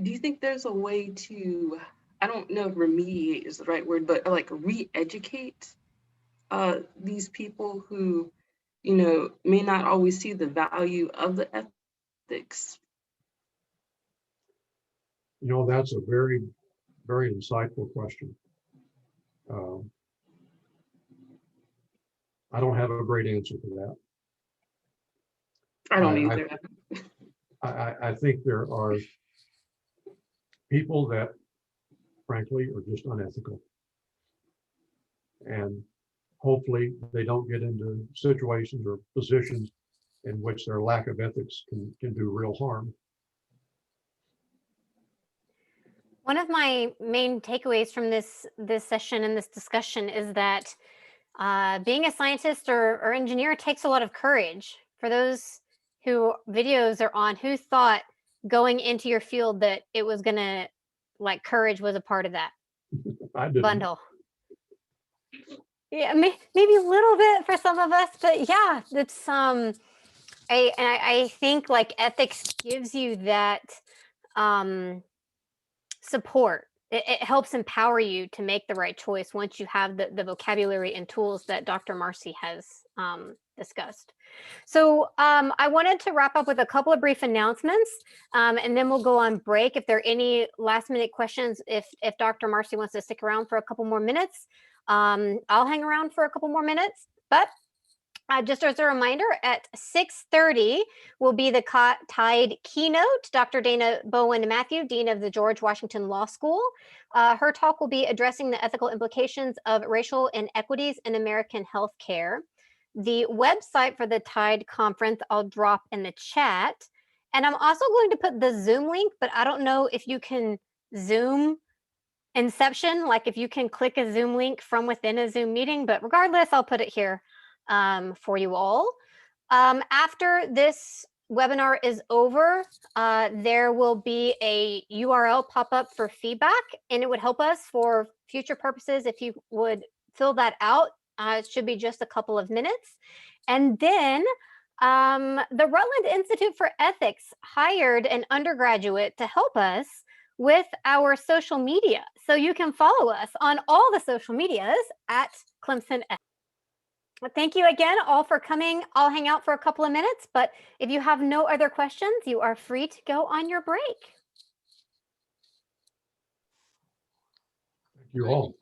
Do you think there's a way to, I don't know if remediate is the right word, but like re-educate these people who, may not always see the value of the ethics? That's a very, very insightful question. I don't have a great answer for that. I don't either. I think there are people that, frankly, are just unethical. And hopefully they don't get into situations or positions in which their lack of ethics can do real harm. One of my main takeaways from this session and this discussion is that being a scientist or engineer takes a lot of courage. For those who videos are on, who thought going into your field that it was gonna, like, courage was a part of that I didn't. bundle? Yeah, maybe a little bit for some of us, but yeah, it's I think like ethics gives you that support. It helps empower you to make the right choice once you have the vocabulary and tools that Dr. Marcy has discussed. So I wanted to wrap up with a couple of brief announcements, and then we'll go on break. If there are any last minute questions, if Dr. Marcy wants to stick around for a couple more minutes, I'll hang around for a couple more minutes. But Just as a reminder, at 6:30 will be the Tide keynote. Dr. Dana Bowen Matthew, Dean of the George Washington Law School. Her talk will be addressing the ethical implications of racial inequities in American healthcare. The website for the Tide conference I'll drop in the chat. And I'm also going to put the Zoom link, but I don't know if you can Zoom Inception, like if you can click a Zoom link from within a Zoom meeting, but regardless, I'll put it here for you all. After this webinar is over, there will be a URL pop up for feedback, and it would help us for future purposes if you would fill that out. It should be just a couple of minutes. And then the Rutland Institute for Ethics hired an undergraduate to help us with our social media. So you can follow us on all the social medias at Clemson Ethics. Thank you again all for coming. I'll hang out for a couple of minutes, but if you have no other questions, you are free to go on your break. Thank you all.